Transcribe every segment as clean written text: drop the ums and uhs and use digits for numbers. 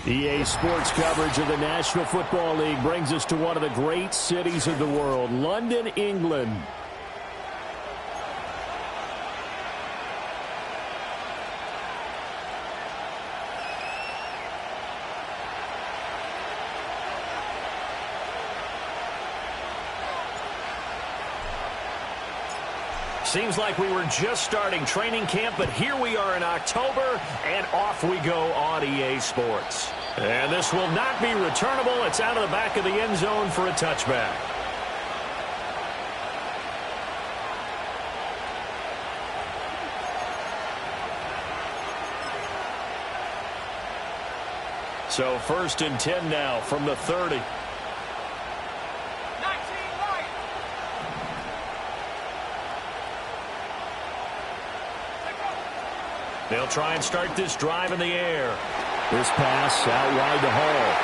EA Sports coverage of the National Football League brings us to one of the great cities of the world, London, England. Seems like we were just starting training camp, but here we are in October, and off we go on EA Sports. And this will not be returnable. It's out of the back of the end zone for a touchback. So 1st and 10 now from the 30. They'll try and start this drive in the air. This pass out wide to Hall.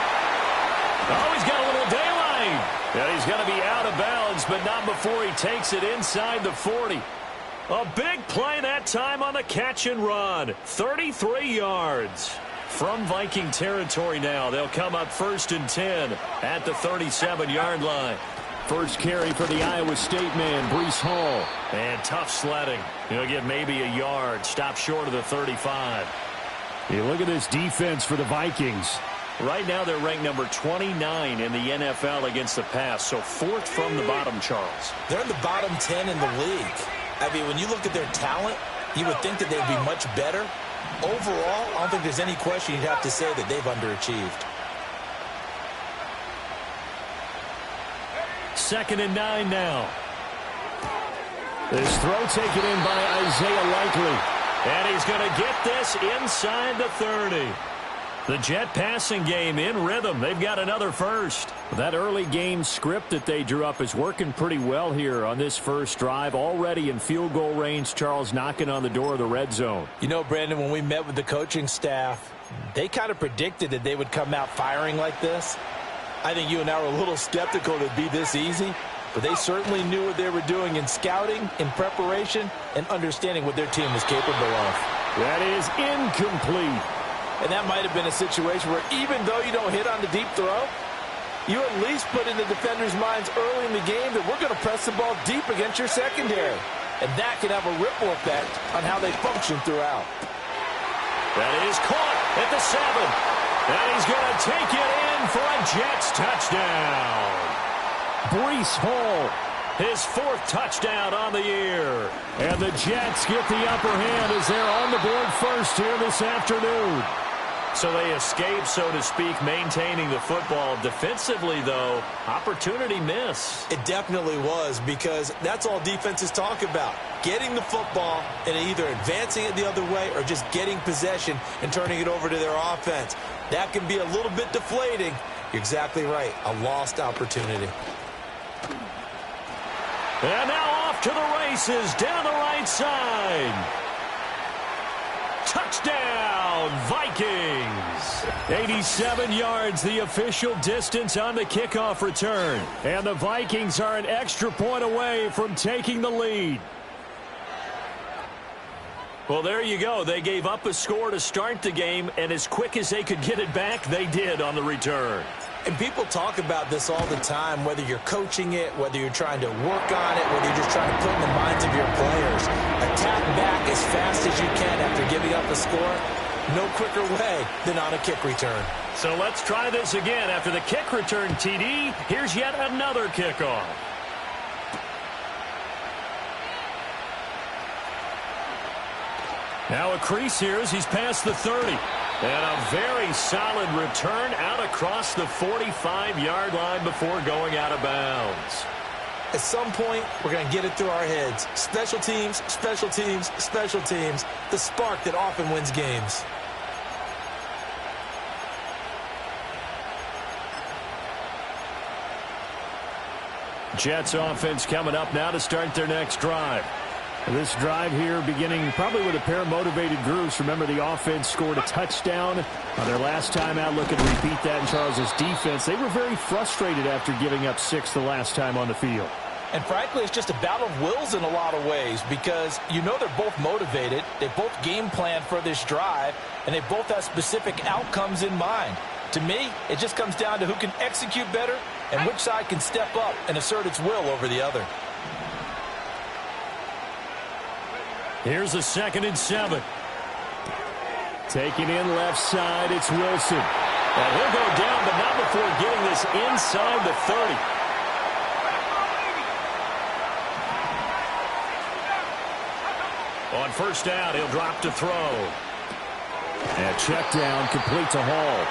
Oh, he's got a little daylight. And he's going to be out of bounds, but not before he takes it inside the 40. A big play that time on the catch and run. 33 yards. From Viking territory now, they'll come up 1st and 10 at the 37-yard line. First carry for the Iowa State man, Breece Hall. And tough sledding. He'll get maybe a yard. Stop short of the 35. You look at this defense for the Vikings. Right now they're ranked number 29 in the NFL against the pass. So 4th from the bottom, Charles. They're in the bottom 10 in the league. I mean, when you look at their talent, you would think that they'd be much better. Overall, I don't think there's any question you'd have to say that they've underachieved. 2nd and 9 now. This throw taken in by Isaiah Likely. And he's going to get this inside the 30. The Jet passing game in rhythm. They've got another first. That early game script that they drew up is working pretty well here on this first drive. Already in field goal range, Charles, knocking on the door of the red zone. You know, Brandon, when we met with the coaching staff, they kind of predicted that they would come out firing like this. I think you and I were a little skeptical that it'd be this easy. But they certainly knew what they were doing in scouting, in preparation, and understanding what their team was capable of. That is incomplete. And that might have been a situation where even though you don't hit on the deep throw, you at least put in the defenders' minds early in the game that we're going to press the ball deep against your secondary. And that can have a ripple effect on how they function throughout. That is caught at the 7. And he's going to take it in for a Jets touchdown. Breece Hall, his 4th touchdown on the year. And the Jets get the upper hand as they're on the board first here this afternoon. So they escape, so to speak, maintaining the football. Defensively, though, opportunity miss. It definitely was, because that's all defenses talk about. Getting the football and either advancing it the other way or just getting possession and turning it over to their offense. That can be a little bit deflating. You're exactly right. A lost opportunity. And now off to the races down the right side. Touchdown, Vikings. 87 yards, the official distance on the kickoff return. And the Vikings are an extra point away from taking the lead. Well, there you go. They gave up a score to start the game, and as quick as they could get it back, they did on the return. And people talk about this all the time, whether you're coaching it, whether you're trying to work on it, whether you're just trying to put in the minds of your players. Attack back as fast as you can after giving up a score. No quicker way than on a kick return. So let's try this again. After the kick return, TD, here's yet another kickoff. Now a crease here as he's past the 30. And a very solid return out across the 45-yard line before going out of bounds. At some point, we're going to get it through our heads. Special teams, special teams, special teams. The spark that often wins games. Jets offense coming up now to start their next drive. This drive here beginning probably with a pair of motivated groups. Remember, the offense scored a touchdown on their last time out, looking to repeat that in Charles's defense. They were very frustrated after giving up 6 the last time on the field. And frankly, it's just a battle of wills in a lot of ways because you know they're both motivated. They both game planned for this drive, and they both have specific outcomes in mind. To me, it just comes down to who can execute better and which side can step up and assert its will over the other. Here's a 2nd and 7. Taking in left side, it's Wilson. And he'll go down, but not before getting this inside the 30. On first down, he'll drop to throw. And check down, complete to Hall.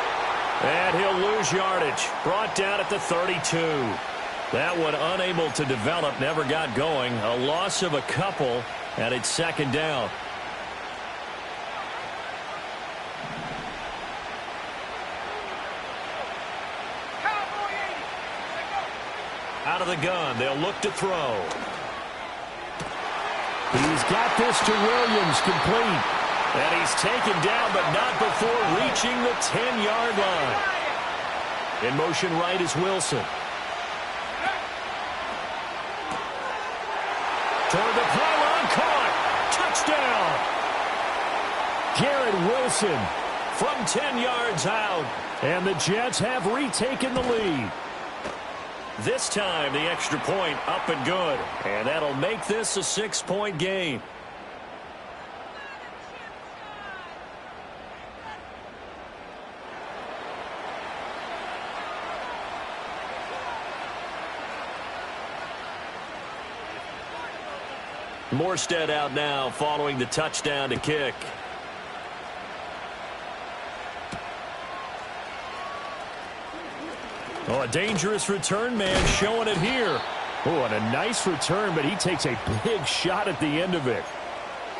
And he'll lose yardage. Brought down at the 32. That one unable to develop, never got going. A loss of a couple, and it's 2nd down. Out of the gun, they'll look to throw. He's got this to Williams, complete. And he's taken down, but not before reaching the 10-yard line. In motion right is Wilson. Toward the pylon, caught. Touchdown. Garrett Wilson from 10 yards out. And the Jets have retaken the lead. This time, the extra point up and good. And that'll make this a 6-point game. Morstead out now following the touchdown to kick. Oh, a dangerous return man showing it here. Oh, and a nice return, but he takes a big shot at the end of it.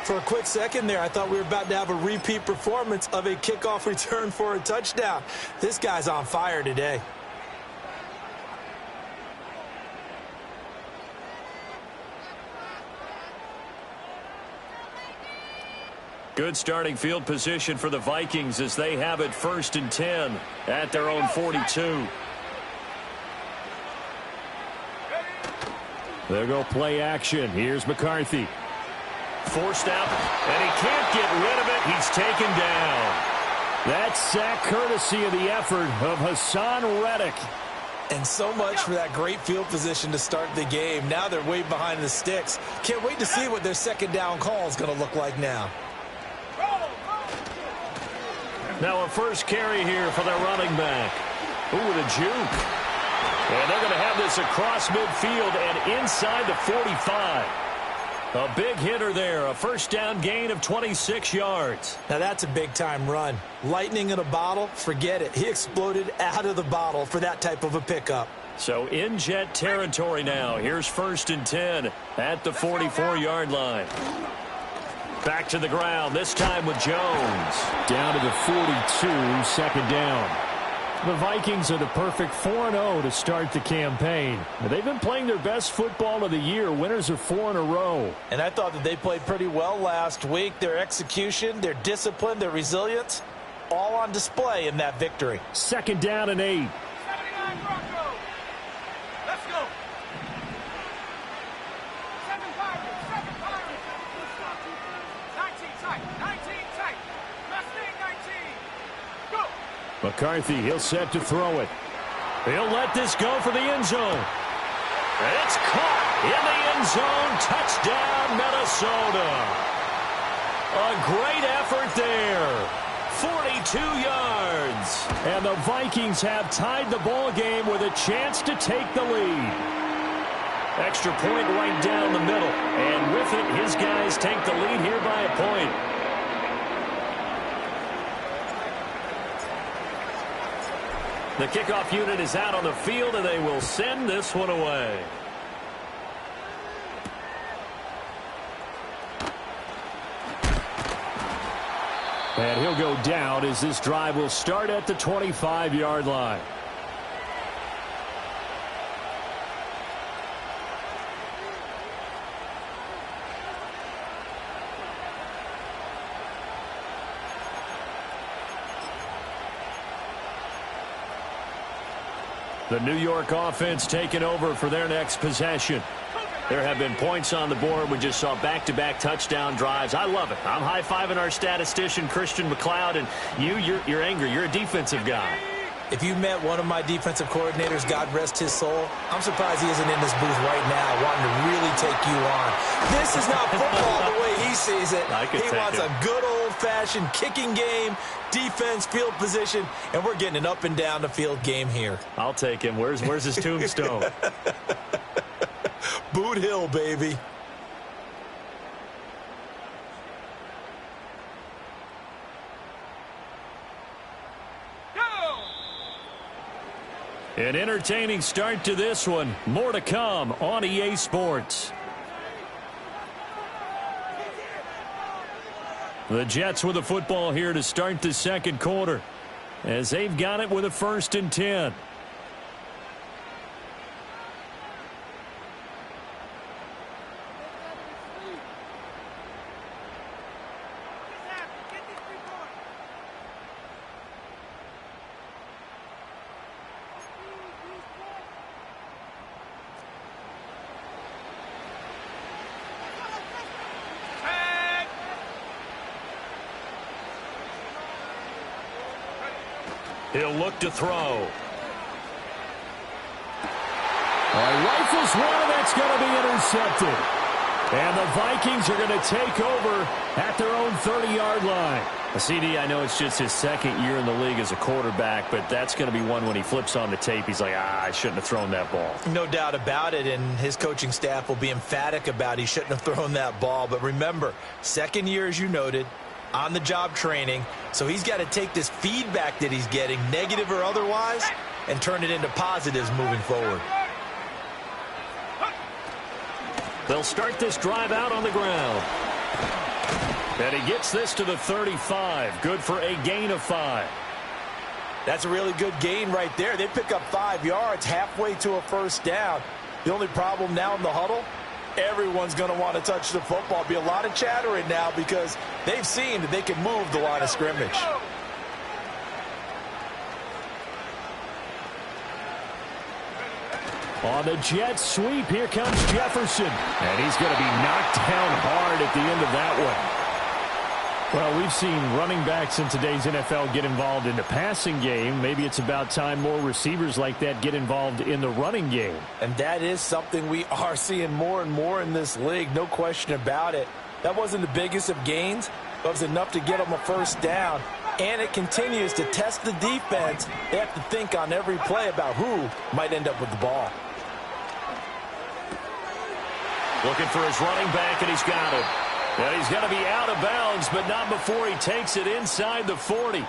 For a quick second there, I thought we were about to have a repeat performance of a kickoff return for a touchdown. This guy's on fire today. Good starting field position for the Vikings as they have it 1st and 10 at their own 42. They'll go play action. Here's McCarthy. Forced out, and he can't get rid of it. He's taken down. That sack courtesy of the effort of Hassan Reddick. And so much for that great field position to start the game. Now they're way behind the sticks. Can't wait to see what their 2nd down call is going to look like now. Now a first carry here for their running back. Ooh, with a juke. And they're going to have this across midfield and inside the 45. A big hitter there. A first down gain of 26 yards. Now that's a big-time run. Lightning in a bottle, forget it. He exploded out of the bottle for that type of a pickup. So in Jet territory now. Here's 1st and 10 at the 44-yard line. Back to the ground, this time with Jones. Down to the 42, 2nd down. The Vikings are the perfect 4-0 to start the campaign. They've been playing their best football of the year. Winners of 4 in a row. And I thought that they played pretty well last week. Their execution, their discipline, their resilience, all on display in that victory. 2nd down and 8. 79 Broncos. Let's go. 7 Pirates. 7 Pirates. 19 tight. 19 tight. Mustang 19. Go. McCarthy, he'll set to throw it. He'll let this go for the end zone. It's caught in the end zone. Touchdown, Minnesota. A great effort there. 42 yards. And the Vikings have tied the ball game with a chance to take the lead. Extra point right down the middle. And with it, his guys take the lead here by a point. The kickoff unit is out on the field, and they will send this one away. And he'll go down as this drive will start at the 25-yard line. The New York offense taking over for their next possession. There have been points on the board. We just saw back-to-back touchdown drives. I love it. I'm high-fiving our statistician, Christian McLeod, and you're angry. You're a defensive guy. If you met one of my defensive coordinators, God rest his soul, I'm surprised he isn't in this booth right now wanting to really take you on. This is not football the way he sees it. He wants a good old-fashioned kicking game, defense, field position, and we're getting an up and down the field game here. I'll take him. Where's his tombstone? Boot Hill, baby. An entertaining start to this one. More to come on EA Sports. The Jets with the football here to start the second quarter, as they've got it with a 1st and 10. He'll look to throw. Rifles one, that's going to be intercepted. And the Vikings are going to take over at their own 30-yard line. CD, I know it's just his second year in the league as a quarterback, but that's going to be one when he flips on the tape. He's like, I shouldn't have thrown that ball. No doubt about it, and his coaching staff will be emphatic about he shouldn't have thrown that ball. But remember, second year, as you noted, on-the-job training, so he's got to take this feedback that he's getting, negative or otherwise, and turn it into positives moving forward. They'll start this drive out on the ground. And he gets this to the 35. Good for a gain of 5. That's a really good gain right there. They pick up 5 yards halfway to a first down. The only problem now in the huddle, everyone's going to want to touch the football. Be a lot of chattering now because they've seen that they can move the line of scrimmage. On the jet sweep, here comes Jefferson. And he's going to be knocked down hard at the end of that one. Well, we've seen running backs in today's NFL get involved in the passing game. Maybe it's about time more receivers like that get involved in the running game. And that is something we are seeing more and more in this league, no question about it. That wasn't the biggest of gains, but it was enough to get them a first down. And it continues to test the defense. They have to think on every play about who might end up with the ball. Looking for his running back, and he's got him. And he's going to be out of bounds, but not before he takes it inside the 40.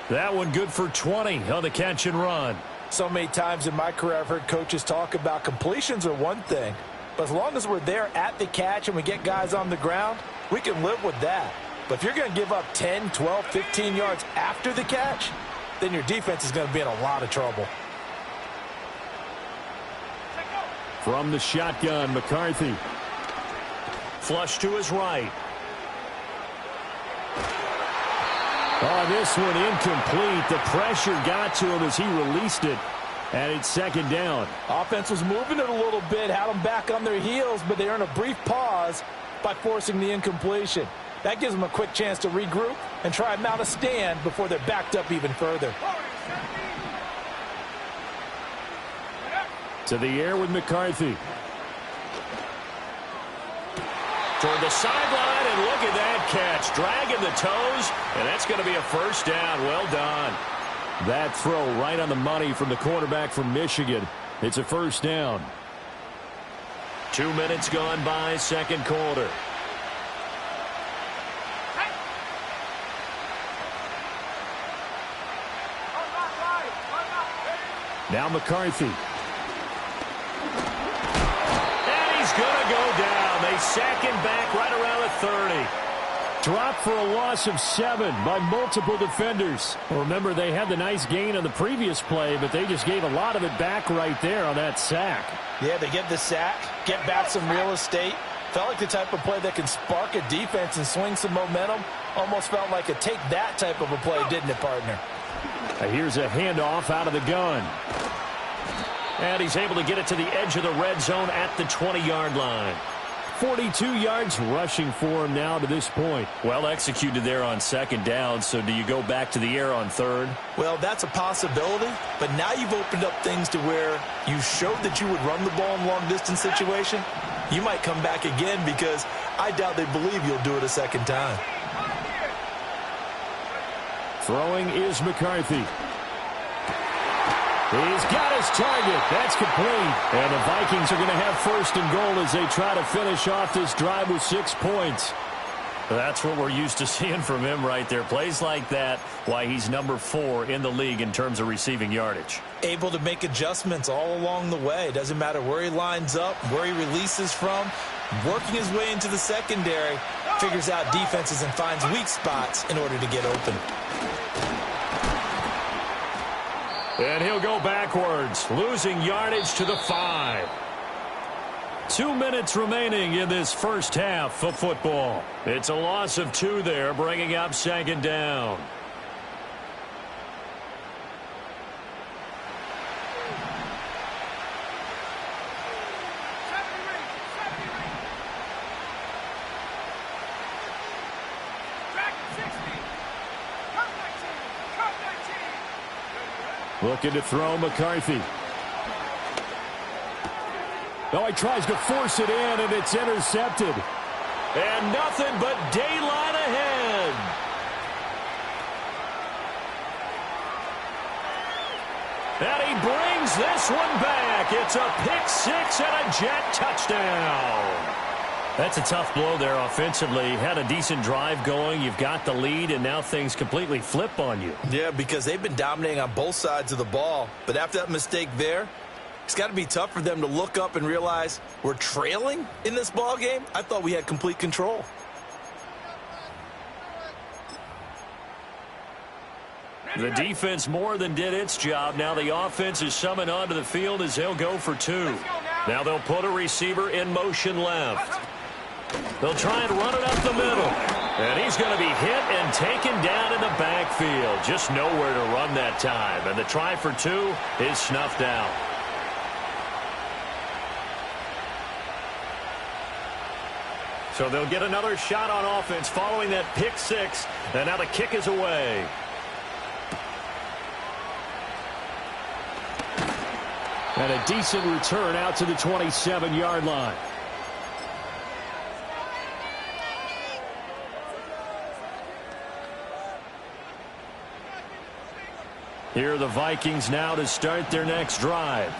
That one good for 20 on the catch and run. So many times in my career I've heard coaches talk about completions are one thing, but as long as we're there at the catch and we get guys on the ground, we can live with that. But if you're going to give up 10, 12, 15 yards after the catch, then your defense is going to be in a lot of trouble. From the shotgun, McCarthy. Flush to his right. Oh, this one incomplete. The pressure got to him as he released it, and it's second down. Offense was moving it a little bit, had them back on their heels, but they earned a brief pause by forcing the incompletion. That gives them a quick chance to regroup and try and mount a stand before they're backed up even further. To the air with McCarthy. Toward the sideline, and look at that catch. Dragging the toes, and that's going to be a first down. Well done. That throw right on the money from the quarterback from Michigan. It's a first down. 2 minutes gone by, second quarter. Now McCarthy. Going to go down. They sack him back right around the 30. Dropped for a loss of 7 by multiple defenders. Well, remember, they had the nice gain on the previous play, but they just gave a lot of it back right there on that sack. Yeah, they get the sack, get back some real estate. Felt like the type of play that can spark a defense and swing some momentum. Almost felt like a take that type of a play, didn't it, partner? Here's a handoff out of the gun. And he's able to get it to the edge of the red zone at the 20-yard line. 42 yards rushing for him now to this point. Well executed there on second down. So do you go back to the air on third? Well, that's a possibility, but now you've opened up things to where you showed that you would run the ball in long-distance situation. You might come back again because I doubt they believe you'll do it a second time. Throwing is McCarthy. He's got his target. That's complete. And the Vikings are going to have first and goal as they try to finish off this drive with 6 points. That's what we're used to seeing from him right there. Plays like that, why he's number 4 in the league in terms of receiving yardage. Able to make adjustments all along the way. Doesn't matter where he lines up, where he releases from. Working his way into the secondary, figures out defenses and finds weak spots in order to get open. And he'll go backwards, losing yardage to the 5. 2 minutes remaining in this first half of football. It's a loss of 2 there, bringing up second down. Looking to throw McCarthy. Oh, he tries to force it in, and it's intercepted. And nothing but daylight ahead. And he brings this one back. It's a pick-6 and a Jet touchdown. That's a tough blow there offensively. Had a decent drive going. You've got the lead, and now things completely flip on you. Yeah, because they've been dominating on both sides of the ball. But after that mistake there, it's got to be tough for them to look up and realize we're trailing in this ball game. I thought we had complete control. The defense more than did its job. Now the offense is summoned onto the field as they'll go for 2. Now they'll put a receiver in motion left. They'll try and run it up the middle. And he's going to be hit and taken down in the backfield. Just nowhere to run that time. And the try for 2 is snuffed out. So they'll get another shot on offense following that pick-6. And now the kick is away. And a decent return out to the 27-yard line. Here are the Vikings now to start their next drive.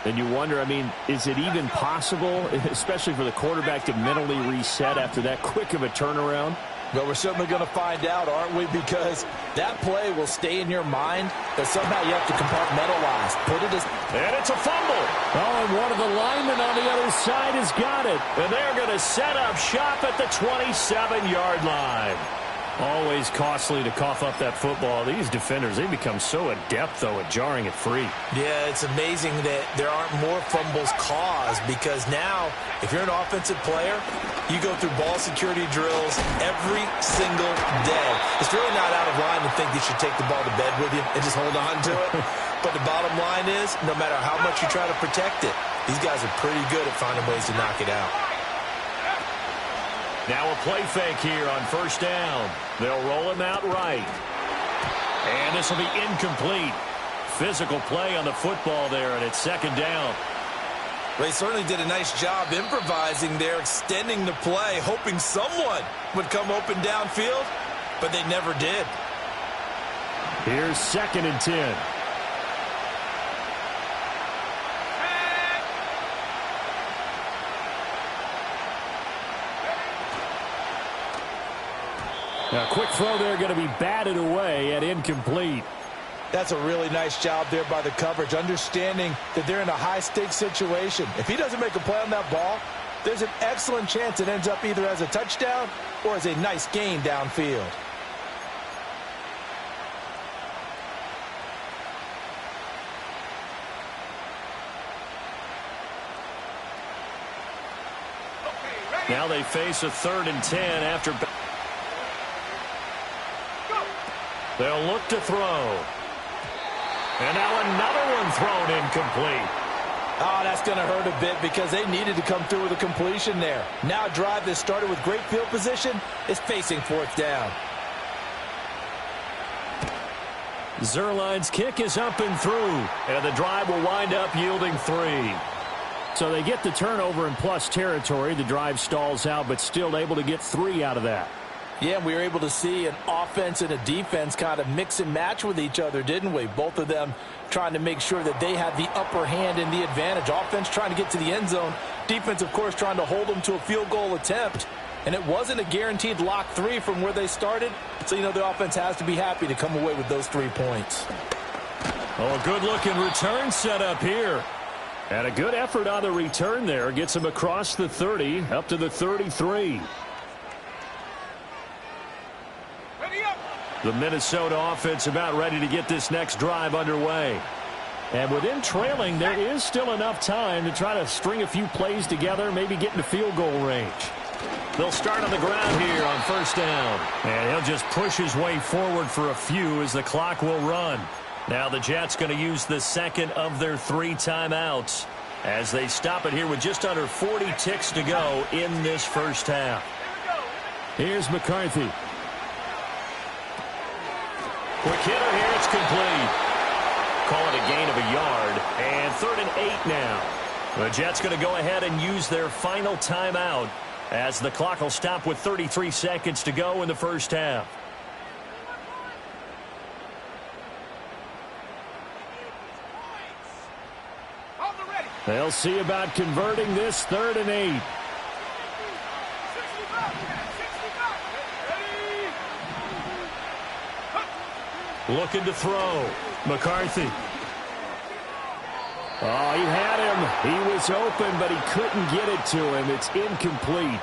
And you wonder, I mean, is it even possible, especially for the quarterback, to mentally reset after that quick of a turnaround? Well, we're certainly going to find out, aren't we? Because that play will stay in your mind, but somehow you have to compartmentalize. Put it as... And it's a fumble. Oh, and one of the linemen on the other side has got it. And they're going to set up shop at the 27-yard line. Always costly to cough up that football. These defenders, they become so adept, though, at jarring it free. Yeah, it's amazing that there aren't more fumbles caused because now, if you're an offensive player, you go through ball security drills every single day. It's really not out of line to think you should take the ball to bed with you and just hold on to it. But the bottom line is, no matter how much you try to protect it, these guys are pretty good at finding ways to knock it out. Now a play fake here on first down. They'll roll him out right. And this will be incomplete. Physical play on the football there, and it's second down. They certainly did a nice job improvising there, extending the play, hoping someone would come open downfield, but they never did. Here's 2nd and 10. A quick throw there going to be batted away and incomplete. That's a really nice job there by the coverage, understanding that they're in a high-stakes situation. If he doesn't make a play on that ball, there's an excellent chance it ends up either as a touchdown or as a nice gain downfield. Now they face a 3rd and 10 after... They'll look to throw. And now another one thrown incomplete. Oh, that's going to hurt a bit because they needed to come through with a completion there. Now a drive that started with great field position is facing fourth down. Zerline's kick is up and through, and the drive will wind up yielding 3. So they get the turnover in plus territory. The drive stalls out, but still able to get 3 out of that. Yeah, we were able to see an offense and a defense kind of mix and match with each other, didn't we? Both of them trying to make sure that they had the upper hand and the advantage. Offense trying to get to the end zone. Defense, of course, trying to hold them to a field goal attempt. And it wasn't a guaranteed lock 3 from where they started. So, the offense has to be happy to come away with those 3 points. Oh, a good-looking return set up here. And a good effort on the return there. Gets him across the 30, up to the 33. The Minnesota offense about ready to get this next drive underway. And with them trailing, there is still enough time to try to string a few plays together, maybe get into field goal range. They'll start on the ground here on first down. And he'll just push his way forward for a few as the clock will run. Now the Jets going to use the second of their 3 timeouts as they stop it here with just under 40 ticks to go in this first half. Here's McCarthy. Quick hitter here, it's complete. Call it a gain of a yard, and 3rd and 8 now. The Jets going to go ahead and use their final timeout as the clock will stop with 33 seconds to go in the first half. They'll see about converting this 3rd and 8. Looking to throw. McCarthy. Oh, he had him. He was open, but he couldn't get it to him. It's incomplete.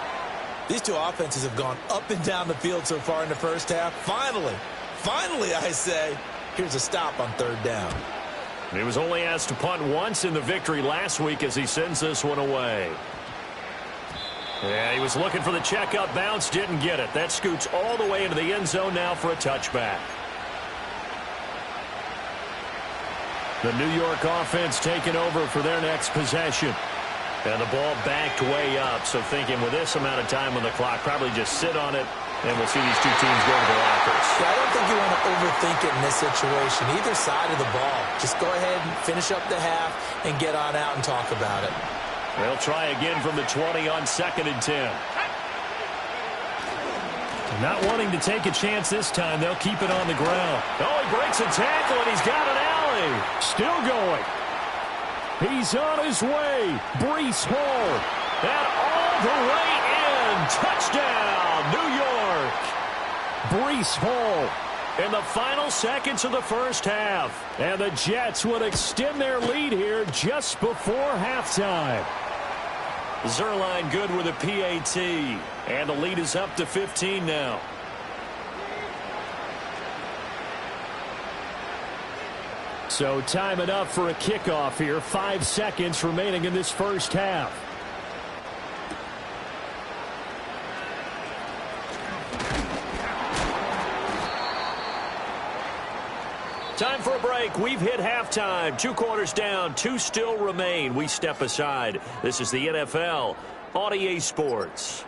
These two offenses have gone up and down the field so far in the first half. Finally, I say, here's a stop on 3rd down. He was only asked to punt once in the victory last week as he sends this one away. Yeah, he was looking for the checkup bounce, didn't get it. That scoots all the way into the end zone now for a touchback. The New York offense taking over for their next possession. And the ball backed way up, so thinking with this amount of time on the clock, probably just sit on it, and we'll see these two teams go to the lockers. Yeah, I don't think you want to overthink it in this situation. Either side of the ball. Just go ahead and finish up the half and get on out and talk about it. They'll try again from the 20 on 2nd and 10. Not wanting to take a chance this time, they'll keep it on the ground. Oh, he breaks a tackle, and he's got an alley. Still going. He's on his way. Breece Hall. And all the way in. Touchdown, New York. Breece Hall in the final seconds of the first half. And the Jets would extend their lead here just before halftime. Zerline good with a PAT. And the lead is up to 15 now. So time enough for a kickoff here. 5 seconds remaining in this first half. Time for a break. We've hit halftime. 2 quarters down. 2 still remain. We step aside. This is the NFL on EA Sports.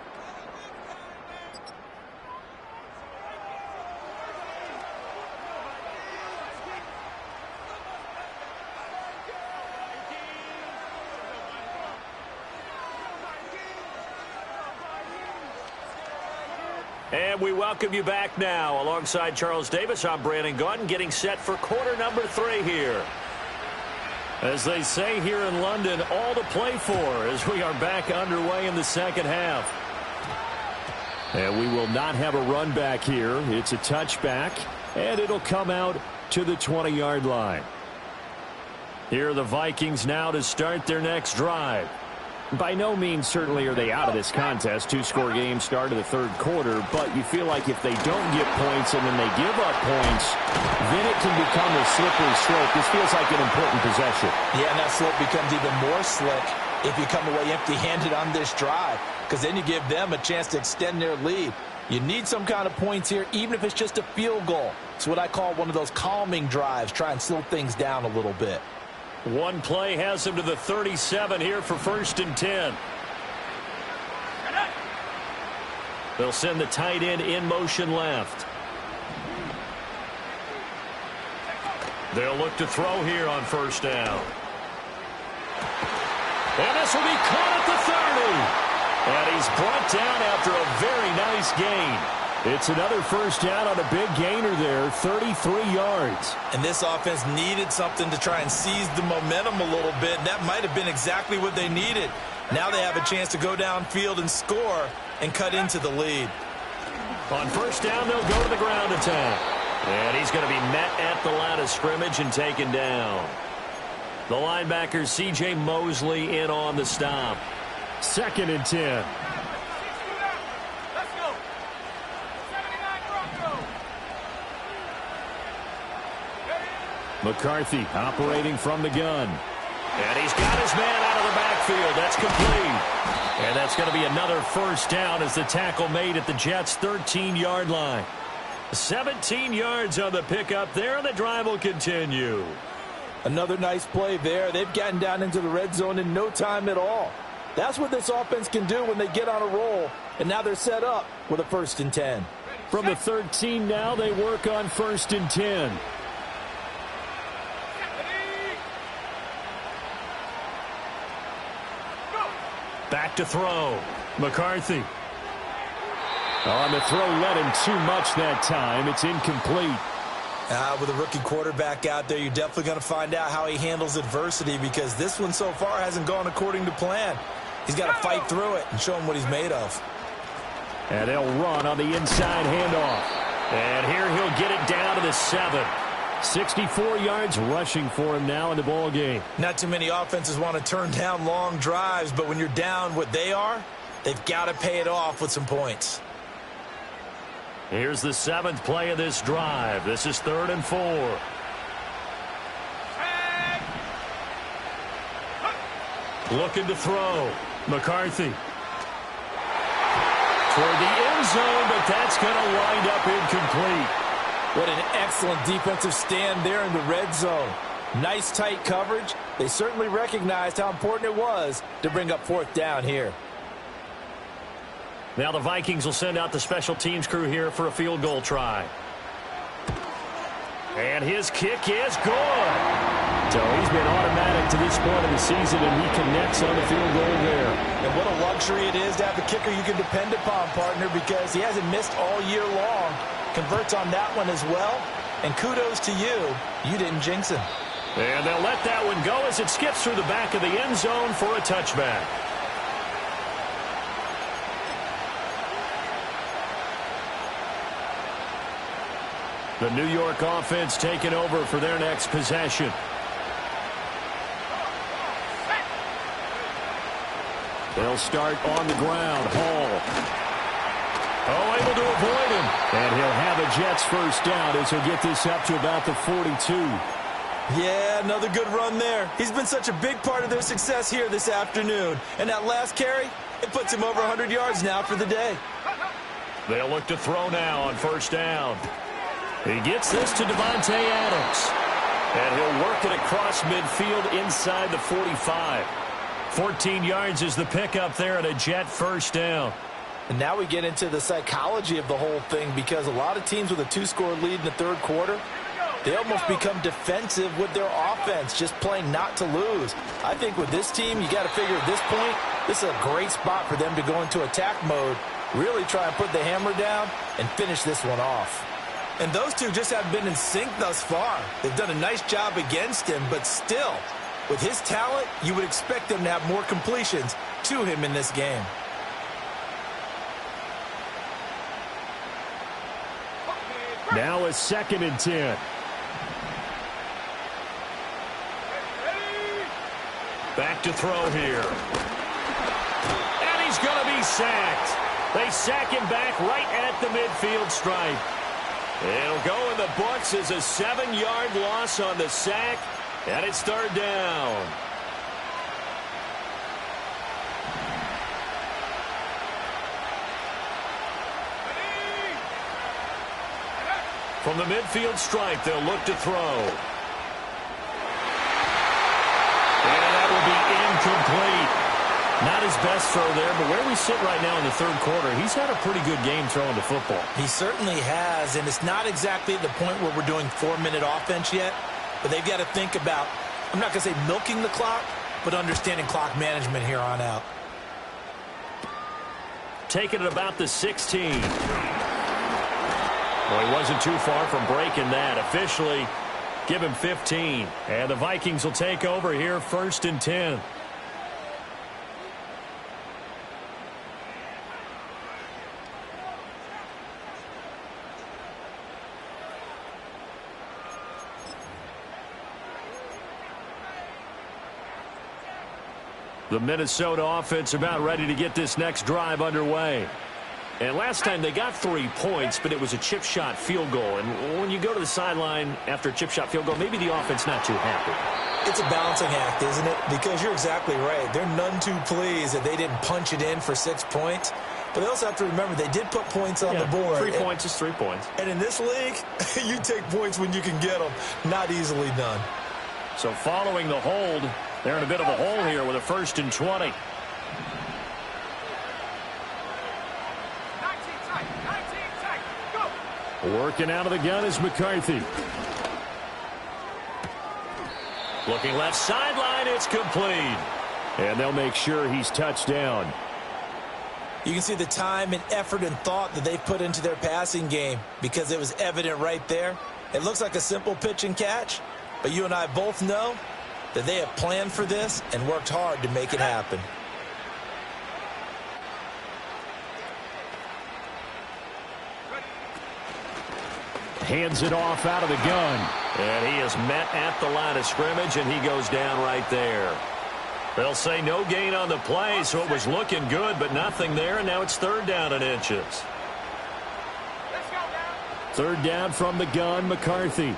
And we welcome you back now. Alongside Charles Davis, I'm Brandon Gaudin, getting set for quarter number 3 here. As they say here in London, all to play for as we are back underway in the second half. And we will not have a run back here. It's a touchback, and it'll come out to the 20-yard line. Here are the Vikings now to start their next drive. By no means certainly are they out of this contest. 2-score game start of the 3rd quarter, but you feel like if they don't get points and then they give up points, then it can become a slippery slope. This feels like an important possession. Yeah, and that slope becomes even more slick if you come away empty-handed on this drive, because then you give them a chance to extend their lead. You need some kind of points here, even if it's just a field goal. It's what I call one of those calming drives. Try and slow things down a little bit. One play has him to the 37 here for 1st and 10. They'll send the tight end in motion left. They'll look to throw here on 1st down. And this will be caught at the 30. And he's brought down after a very nice gain. It's another 1st down on a big gainer there, 33 yards. And this offense needed something to try and seize the momentum a little bit. That might have been exactly what they needed. Now they have a chance to go downfield and score and cut into the lead. On 1st down, they'll go to the ground attack. And he's going to be met at the line of scrimmage and taken down. The linebacker, C.J. Mosley, in on the stop. 2nd and 10. Let's go. 79 Bronco. McCarthy operating from the gun. And he's got his man out of the backfield. That's complete. And that's going to be another 1st down as the tackle made at the Jets' 13-yard line. 17 yards on the pickup there, and the drive will continue. Another nice play there. They've gotten down into the red zone in no time at all. That's what this offense can do when they get on a roll. And now they're set up with a 1st and 10. From the 13 now, they work on 1st and 10. Back to throw. McCarthy. On the throw, led him too much that time. It's incomplete. With a rookie quarterback out there, you're definitely going to find out how he handles adversity, because this one so far hasn't gone according to plan. He's got to fight through it and show him what he's made of. And they'll run on the inside handoff. And here he'll get it down to the 7. 64 yards rushing for him now in the ball game. Not too many offenses want to turn down long drives, but when you're down what they are, they've got to pay it off with some points. Here's the 7th play of this drive. This is 3rd and 4. Looking to throw. McCarthy. Toward the end zone, but that's going to wind up incomplete. What an excellent defensive stand there in the red zone. Nice tight coverage. They certainly recognized how important it was to bring up 4th down here. Now the Vikings will send out the special teams crew here for a field goal try. And his kick is good. So he's been automatic to this point of the season, and he connects on the field goal there. And what a luxury it is to have a kicker you can depend upon, partner, because he hasn't missed all year long. Converts on that one as well. And kudos to you. You didn't jinx him. And they'll let that one go as it skips through the back of the end zone for a touchback. The New York offense taking over for their next possession. They'll start on the ground. Hall. Oh, able to avoid him. And he'll have a Jets 1st down as he'll get this up to about the 42. Yeah, another good run there. He's been such a big part of their success here this afternoon. And that last carry, it puts him over 100 yards now for the day. They'll look to throw now on 1st down. He gets this to Devontae Adams. And he'll work it across midfield inside the 45. 14 yards is the pickup there and a Jet 1st down. And now we get into the psychology of the whole thing, because a lot of teams with a 2-score lead in the 3rd quarter, they almost become defensive with their offense, just playing not to lose. I think with this team, you got to figure at this point, this is a great spot for them to go into attack mode, really try and put the hammer down and finish this one off. And those two just haven't been in sync thus far. They've done a nice job against him, but still, with his talent, you would expect them to have more completions to him in this game. Now a 2nd and 10. Back to throw here. And he's going to be sacked. They sack him back right at the midfield stripe. It'll go in the books as a 7-yard loss on the sack, and it's 3rd down. From the midfield stripe, they'll look to throw. incomplete. Not his best throw there, but where we sit right now in the third quarter, he's had a pretty good game throwing the football. He certainly has, and it's not exactly at the point where we're doing 4-minute offense yet, but they've got to think about, I'm not going to say milking the clock, but understanding clock management here on out. Taking it about the 16. Well, he wasn't too far from breaking that. Officially, give him 15. And the Vikings will take over here, 1st and 10. The Minnesota offense about ready to get this next drive underway. And last time they got 3 points, but it was a chip shot field goal. And when you go to the sideline after a chip shot field goal, maybe the offense not too happy. It's a balancing act, isn't it? Because you're exactly right. They're none too pleased that they didn't punch it in for 6 points. But they also have to remember they did put points on the board. 3 points is 3 points. And in this league, you take points when you can get them. Not easily done. So following the hold, they're in a bit of a hole here with a 1st and 20. 19 tight, go! Working out of the gun is McCarthy. Looking left sideline, it's complete. And they'll make sure he's touched down. You can see the time and effort and thought that they put into their passing game because it was evident right there. It looks like a simple pitch and catch, but you and I both know that they have planned for this and worked hard to make it happen. Hands it off out of the gun. And he is met at the line of scrimmage, and he goes down right there. They'll say no gain on the play, so it was looking good, but nothing there, and now it's 3rd down and inches. Let's go now. 3rd down from the gun, McCarthy.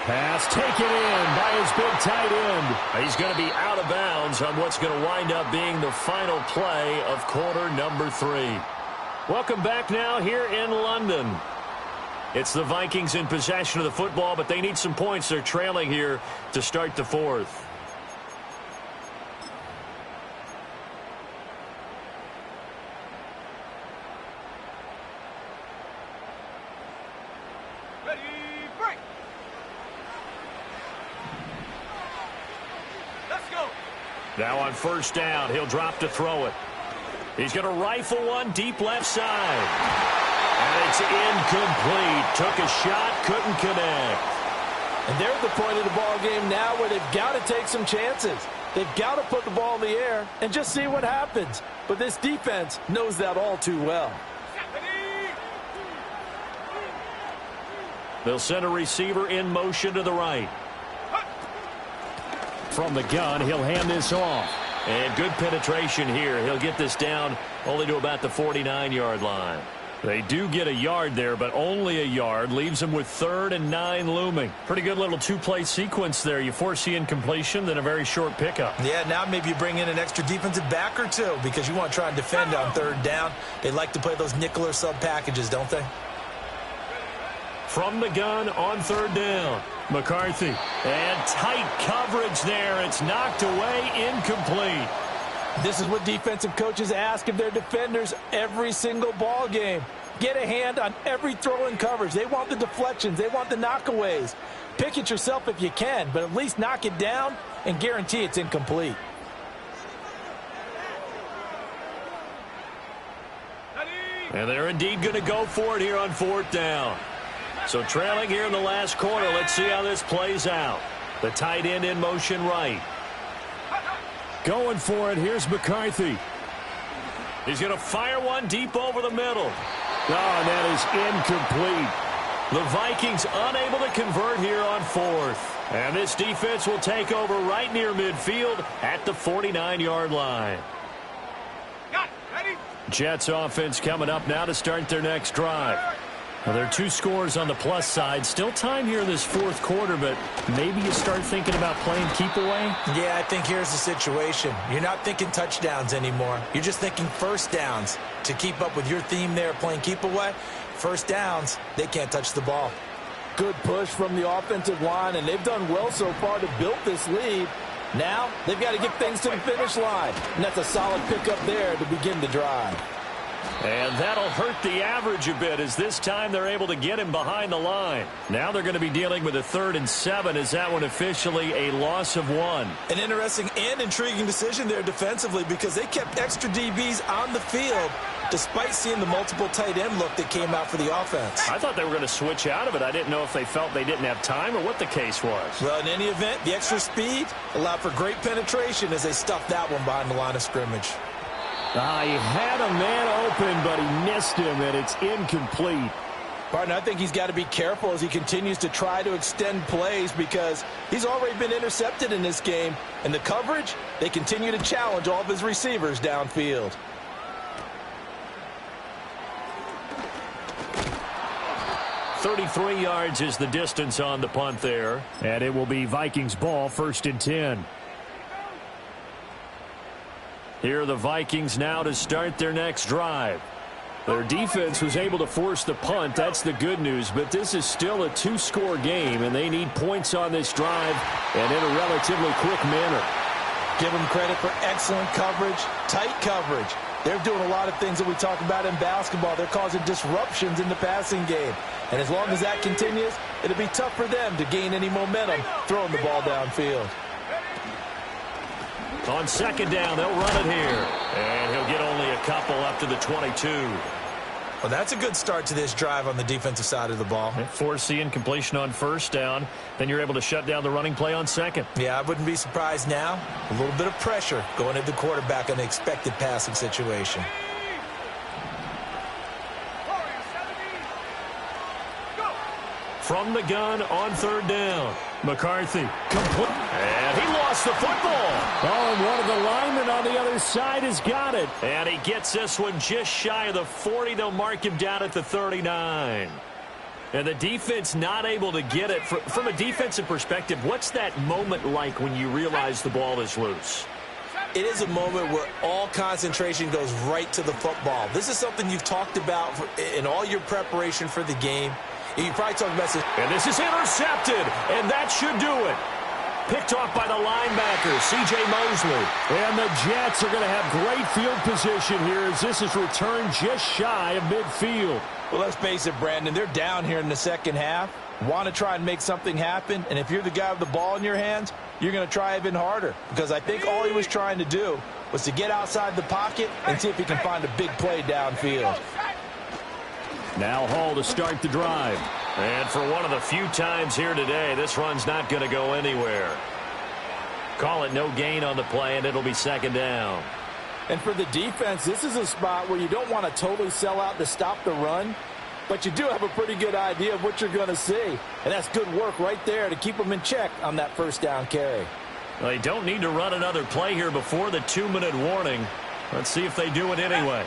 Pass taken in by his big tight end. He's going to be out of bounds on what's going to wind up being the final play of quarter number 3. Welcome back now here in London. It's the Vikings in possession of the football, but they need some points. They're trailing here to start the 4th. Ready, break! Let's go! Now on 1st down, he'll drop to throw it. He's going to rifle one deep left side. And it's incomplete. Took a shot, couldn't connect. And they're at the point of the ball game now where they've got to take some chances. They've got to put the ball in the air and just see what happens. But this defense knows that all too well. They'll send a receiver in motion to the right. From the gun, he'll hand this off. And good penetration here. He'll get this down only to about the 49-yard line. They do get a yard there, but only a yard. Leaves them with 3rd and 9 looming. Pretty good little 2-play sequence there. You force the incompletion, then a very short pickup. Yeah, now maybe you bring in an extra defensive back or two because you want to try and defend on 3rd down. They like to play those nickel or sub packages, don't they? From the gun on 3rd down. McCarthy. And tight coverage there. It's knocked away, incomplete. This is what defensive coaches ask of their defenders every single ball game. Get a hand on every throw in coverage. They want the deflections. They want the knockaways. Pick it yourself if you can, but at least knock it down and guarantee it's incomplete. And they're indeed going to go for it here on 4th down. So trailing here in the last quarter. Let's see how this plays out. The tight end in motion right. Going for it. Here's McCarthy. He's going to fire one deep over the middle. Oh, and that is incomplete. The Vikings unable to convert here on 4th. And this defense will take over right near midfield at the 49-yard line. Got it. Ready? Jets offense coming up now to start their next drive. Well, there are 2 scores on the plus side. Still time here in this 4th quarter, but maybe you start thinking about playing keep away? Yeah, I think here's the situation. You're not thinking touchdowns anymore. You're just thinking 1st downs. To keep up with your theme there, playing keep away, 1st downs, they can't touch the ball. Good push from the offensive line, and they've done well so far to build this lead. Now, they've got to get things to the finish line. And that's a solid pickup there to begin the drive. And that'll hurt the average a bit as this time they're able to get him behind the line. Now they're going to be dealing with a 3rd and 7. Is that one officially a loss of 1? An interesting and intriguing decision there defensively because they kept extra DBs on the field despite seeing the multiple tight end look that came out for the offense. I thought they were going to switch out of it. I didn't know if they felt they didn't have time or what the case was. Well, in any event, the extra speed allowed for great penetration as they stuffed that one behind the line of scrimmage. He had a man open, but he missed him, and it's incomplete. Partner, I think he's got to be careful as he continues to try to extend plays because he's already been intercepted in this game. And the coverage, they continue to challenge all of his receivers downfield. .33 yards is the distance on the punt there. And it will be Vikings ball, 1st and 10. Here are the Vikings now to start their next drive. Their defense was able to force the punt. That's the good news. But this is still a 2-score game, and they need points on this drive and in a relatively quick manner. Give them credit for excellent coverage, tight coverage. They're doing a lot of things that we talk about in basketball. They're causing disruptions in the passing game. And as long as that continues, it'll be tough for them to gain any momentum throwing the ball downfield. On 2nd down, they'll run it here. And he'll get only a couple up to the 22. Well, that's a good start to this drive on the defensive side of the ball. Force the incompletion on 1st down. Then you're able to shut down the running play on 2nd. Yeah, I wouldn't be surprised now. A little bit of pressure going at the quarterback in the expected passing situation. From the gun on 3rd down. McCarthy complete. And he lost the football. And one of the linemen on the other side has got it. And he gets this one just shy of the 40. They'll mark him down at the 39. And the defense not able to get it. From a defensive perspective, what's that moment like when you realize the ball is loose? It is a moment where all concentration goes right to the football. This is something you've talked about in all your preparation for the game. You probably talked about this. And this is intercepted, and that should do it. Picked off by the linebacker, C.J. Mosley. And the Jets are going to have great field position here as this is returned just shy of midfield. Well, let's face it, Brandon. They're down here in the second half. Want to try and make something happen. And if you're the guy with the ball in your hands, you're going to try even harder. Because I think all he was trying to do was to get outside the pocket and see if he can find a big play downfield. Now Hall to start the drive. And for one of the few times here today, this run's not going to go anywhere. Call it no gain on the play, and it'll be 2nd down. And for the defense, this is a spot where you don't want to totally sell out to stop the run, but you do have a pretty good idea of what you're going to see. And that's good work right there to keep them in check on that 1st down carry. Well, they don't need to run another play here before the 2-minute warning. Let's see if they do it anyway.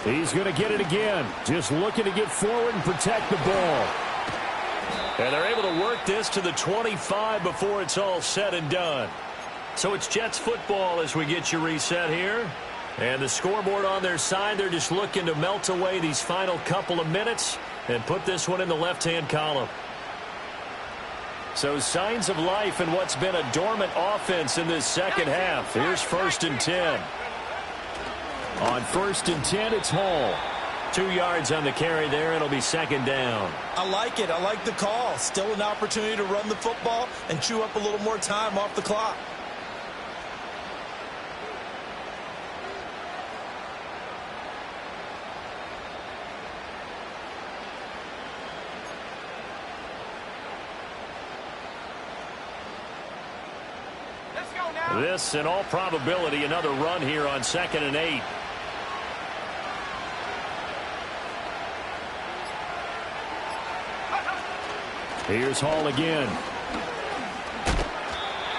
He's going to get it again. Just looking to get forward and protect the ball. And they're able to work this to the 25 before it's all said and done. So it's Jets football as we get you reset here. And the scoreboard on their side, they're just looking to melt away these final couple of minutes and put this one in the left-hand column. So signs of life in what's been a dormant offense in this second half. Here's 1st and 10. On 1st and 10, it's Hall. 2 yards on the carry there. It'll be 2nd down. I like it. I like the call. Still an opportunity to run the football and chew up a little more time off the clock. Let's go now. This, in all probability, another run here on 2nd and 8. Here's Hall again.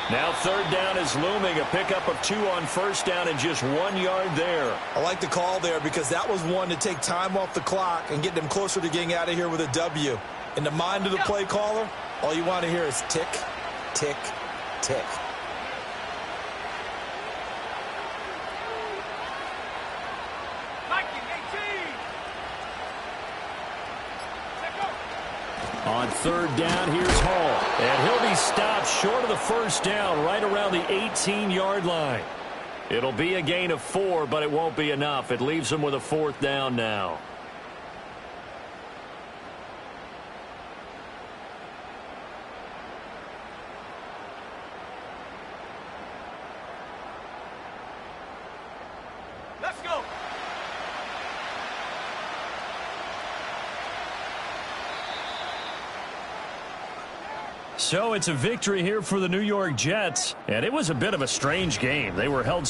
Now 3rd down is looming. A pickup of 2 on 1st down and just 1 yard there. I like the call there because that was one to take time off the clock and get them closer to getting out of here with a W. In the mind of the play caller, all you want to hear is tick, tick, tick. On third down, here's Hall. And he'll be stopped short of the first down right around the 18-yard line. It'll be a gain of 4, but it won't be enough. It leaves them with a fourth down now. Let's go. So it's a victory here for the New York Jets, and it was a bit of a strange game. They were held